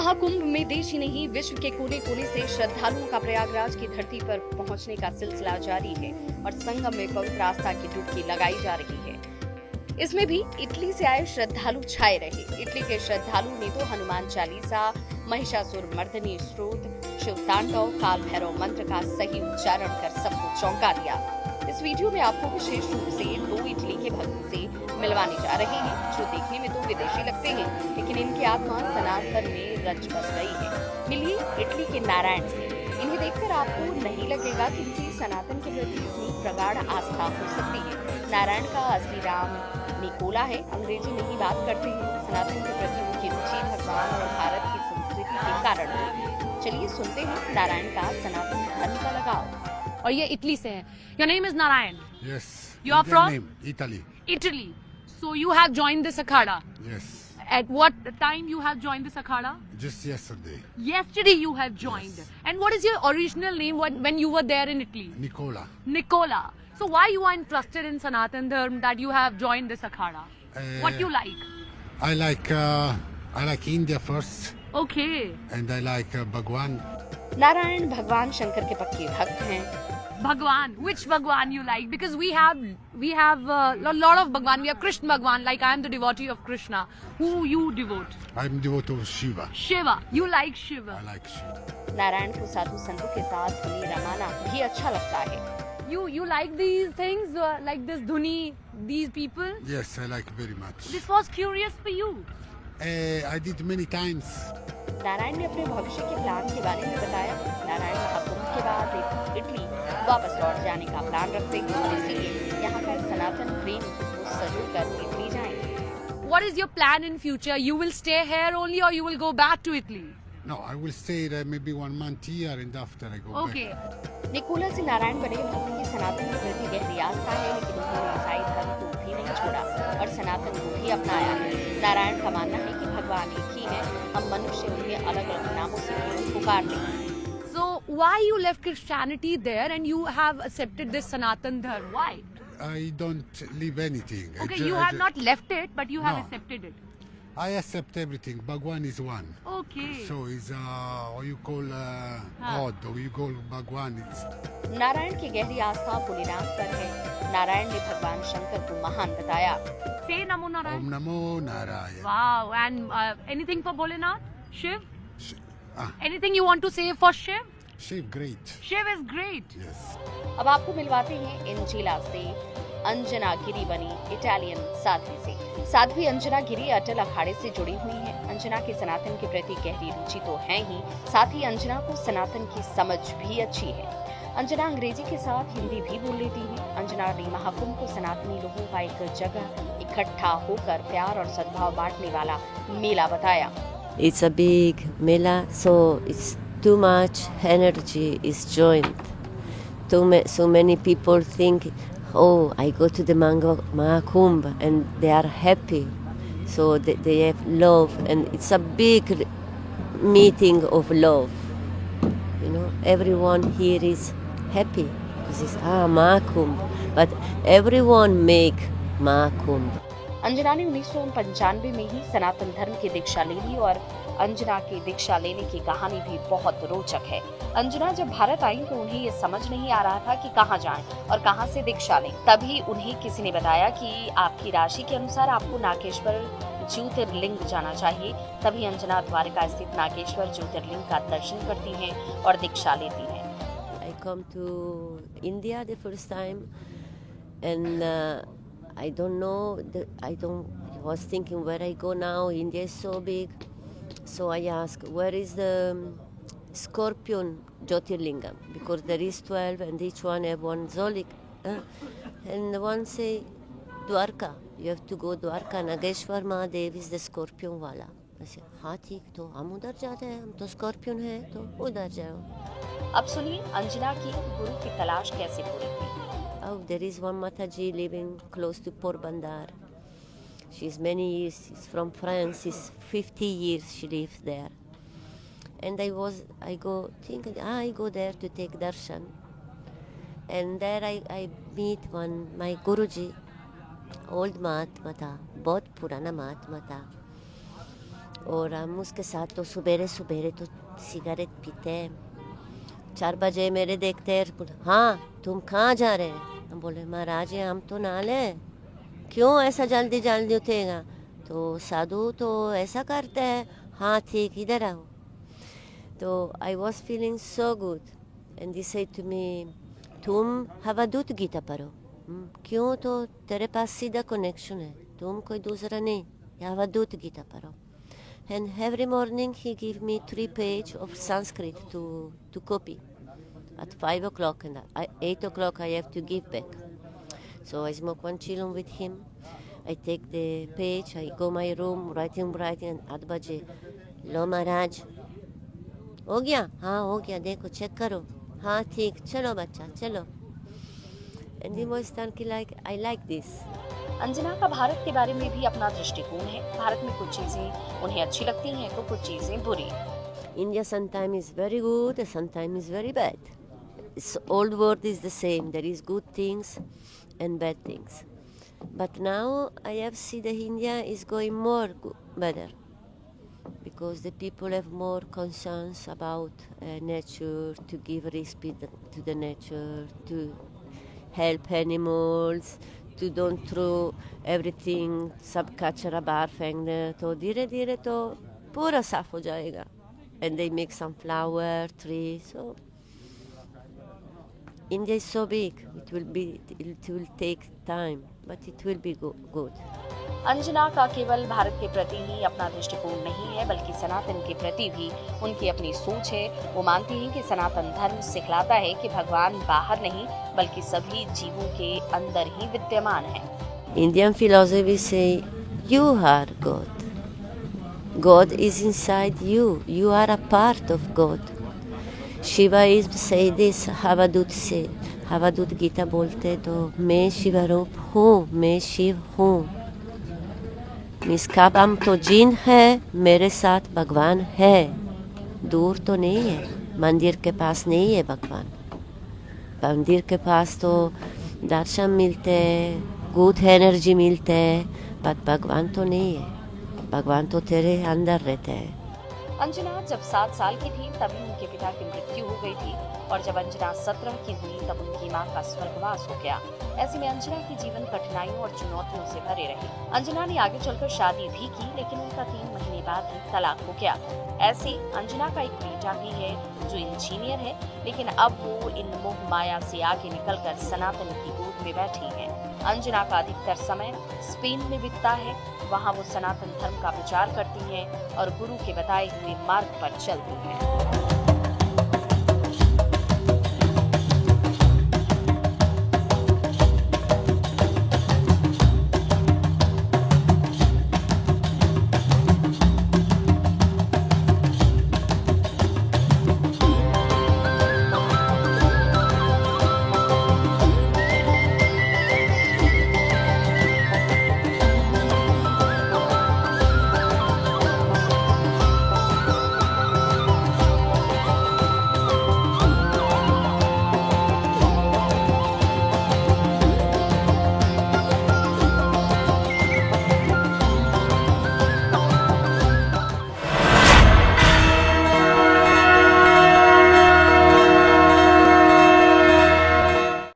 महाकुंभ में देश ही नहीं विश्व के कोने कोने से श्रद्धालुओं का प्रयागराज की धरती पर पहुंचने का सिलसिला जारी है और संगम में पवित्र आस्था की डुबकी लगाई जा रही है। इसमें भी इटली से आए श्रद्धालु छाए रहे। इटली के श्रद्धालुओं ने तो हनुमान चालीसा, महिषासुर मर्दनी स्त्रोत, शिव तांडव, काल भैरव मंत्र का सही उच्चारण कर सबको चौंका दिया। इस वीडियो में आपको विशेष रूप से दो इटली के भक्त से मिलवाने जा रहे हैं, जो देखने में तो विदेशी लगते हैं, लेकिन इनकी आत्मा सनातन में रच बस गई है। मिलिए इटली के नारायण से। इन्हें देखकर आपको नहीं लगेगा कि इनकी सनातन के प्रति इतनी प्रगाढ़ आस्था हो सकती है। नारायण का असली नाम निकोला है। अंग्रेजी में ही बात करते हैं। सनातन के प्रति उनकी रुचि भगवान और भारत की संस्कृति के कारण है। चलिए सुनते हैं नारायण का सनातन धर्म का लगाव। और ये इटली से है। Your name is Narayan. Yes. You are from Name, Italy. Italy. So you have joined this akhada. Yes. At what time you have joined this akhada? Just yesterday. Yesterday you have joined. Yes. And what is your original name when you were there in Italy? Nicola. Nicola. So why you are interested in Sanatan Dharma that you have joined this akhada? What you like? I like India first, Okay. and I like Bhagwan. Narayan भगवान शंकर के पक्के भक्त हैं। Bhagwan. Which Bhagwan you like? Because we have a lot of Bhagwan. We have Krishna Bhagwan. Like I am the devotee of Krishna. Who you devote? I'm devoted of Shiva. Shiva. You like Shiva. I like Shiva. Narayan को साधु संतों के साथ धुनी रमाना भी अच्छा लगता है। You like these things like this dhuni, these people? Yes, I like very much. This was curious for you. I did many times. Narayan ने अपने भविष्य के प्लान के बारे में बताया। नारायण महाकुंभ के बाद इटली वापस लौट जाने का प्लान रखते हैं और इसीलिए यहाँ का सनातन प्रेम को सजो कर इटली जाएंगे। What is your plan in future? You will stay here only or you will go back to Italy? No, I will stay there maybe 1 month here, and after I go Okay. back. Nikola से नारायण बने भक्तों की सनातन के प्रति गहरी आस्था है, लेकिन उन्होंने ईसाई धर्म को भी नहीं छोड़ा और सनातन को भी अपनाया है। नारायण का मानना है कि भगवान एक ही है, हम मनुष्य उन्हें अलग अलग नामों से क्यों पुकारते हैं। So why you left Christianity there and you have accepted this Sanatan Dharma? Why? I don't leave anything. Okay, you have not left it, but you have No. accepted it. I accept everything. Bhagwan is one. Okay. So is what you call God, or you call Bhagwan. It's Narayan की गहरी आस्था भोलेनाथ पर है। नारायण ने भगवान शंकर को महान बताया। Say Namo Narayan. Om Namo Narayana. Wow. And anything for Bholenath? Shiv? Ah, Anything you want to say for Shiv? Shiv, great. Shiv is great. Yes. अब आपको मिलवाते हैं इंजिला से। अंजना गिरी बनी इटालियन साध्वी से। साध्वी अंजना गिरी अटल अखाड़े से जुड़ी हुई है। अंजना के सनातन के प्रति गहरी रुचि तो है ही, साथ ही अंजना को सनातन की समझ भी अच्छी है। अंजना अंग्रेजी के साथ हिंदी भी बोल लेती है। अंजना ने महाकुंभ को सनातनी लोगों का एक जगह इकट्ठा होकर प्यार और सद्भाव बांटने वाला मेला बताया। It's a big mela, so it's too much energy is joined. So many people think, oh, I go to the Mahakumbh and they are happy. So they have love, and it's a big meeting of love. You know, everyone here is happy because it's Mahakumbh, but everyone make Mahakumbh. Anjana ने 1995 में ही सनातन धर्म की दीक्षा ले ली और अंजना की दीक्षा लेने की कहानी भी बहुत रोचक है। अंजना जब भारत आई तो उन्हें ये समझ नहीं आ रहा था कि कहाँ जाएं और कहाँ से दीक्षा लें। तभी उन्हें किसी ने बताया कि आपकी राशि के अनुसार आपको नागेश्वर ज्योतिर्लिंग जाना चाहिए। तभी अंजना द्वारका स्थित नागेश्वर ज्योतिर्लिंग का दर्शन करती हैं और दीक्षा लेती हैं। I come to India the first time, and I don't know. I was thinking where I go now. India is so big, so I ask where is the Scorpion Jyotirlingam, because there is 12 and each one have one zolik. And one say Dwarka. You have to go Dwarka. Nageshwar Mahadev is the Scorpion wala. I said, हाँ ठीक, तो हम उधर जाते हैं, हम तो scorpion है, तो उधर जाओ। अब सुनिए अंजना की गुरु की तलाश कैसे पूरी हुई। Oh, there is one Mataji living close to Porbandar. She's many years, she's from France, she's 50 years she lives there. And I go there to take darshan. And there I meet my Guruji, old Mahatma tha, बहुत पुराना महात्मा था। और हम उसके साथ तो सुबेरे सुबेरे तो सिगरेट पीते हैं। 4 बजे मेरे देखते हैं, बोले, हाँ तुम कहाँ जा रहे हैं? हम बोले महाराज ये हम तो नाले हैं, क्यों ऐसा जल्दी जल्दी उठेगा? तो साधु तो ऐसा करते हैं, हाँ ठीक इधर आओ। तो I was feeling so good and they said to me तुम हवादूत गीता पढ़ो। क्यों? तो तेरे पास सीधा कनेक्शन है, तुम कोई दूसरा नहीं, हवादूत गीता पढ़ो। And every morning he give me 3 pages of Sanskrit to copy at 5 o'clock, and at 8 o'clock I have to give back. So I smoke 1 chillum with him. I take the page, I go my room, writing, and 8 बजे, लो महाराज हो गया? हाँ हो गया, देखो check करो, हाँ ठीक, चलो बच्चा चलो। And he was thinking like I like this. Anjana का भारत के बारे में भी अपना दृष्टिकोण है। भारत में कुछ चीजें उन्हें अच्छी लगती हैं तो कुछ चीजें बुरी। India sometimes is very good, sometimes is very bad. It's, old world is the same. There is good things and bad things. But now I have seen that India is going more better because the people have more concerns about nature, to give respect to the nature, to help animals, to don't throw everything, सब कचरा बाहर फेंकना। तो धीरे धीरे तो पूरा साफ हो जाएगा। And they make some flower trees. So India is so big. It will take time, but it will be good. Anjana का केवल भारत के प्रति ही अपना दृष्टिकोण नहीं है, बल्कि सनातन के प्रति भी उनकी अपनी सोच है। वो मानती हैं कि सनातन धर्म सिखलाता है कि भगवान बाहर नहीं बल्कि सभी जीवों के अंदर ही विद्यमान है। Indian philosophy say you are God. God is inside you. You are a part of God. Shivaism say this. Havadut Gita बोलते तो मैं शिवरूप हूँ, मैं शिव हूँ। इसका नाम तो जिन है, मेरे साथ भगवान है। दूर तो नहीं है, मंदिर के पास नहीं है भगवान। मंदिर के पास तो दर्शन मिलते हैं, गुड एनर्जी मिलते हैं, पर भगवान तो नहीं है। भगवान तो तेरे अंदर रहते हैं। अंजना जब 7 साल की थी तभी उनके पिता की मृत्यु हो गई थी और जब अंजना 17 की हुई तब उनकी मां का स्वर्गवास हो गया। ऐसे में अंजना की जीवन कठिनाइयों और चुनौतियों से भरे रहे। अंजना ने आगे चलकर शादी भी की, लेकिन उनका 3 महीने बाद ही तलाक हो गया। ऐसे अंजना का एक बेटा भी है जो इंजीनियर है, लेकिन अब वो इन मोह माया से आगे निकलकर सनातन की गोद में बैठी है। अंजना का अधिकतर समय स्पेन में बीतता है। वहाँ वो सनातन धर्म का प्रचार करती हैं और गुरु के बताए हुए मार्ग पर चलती हैं।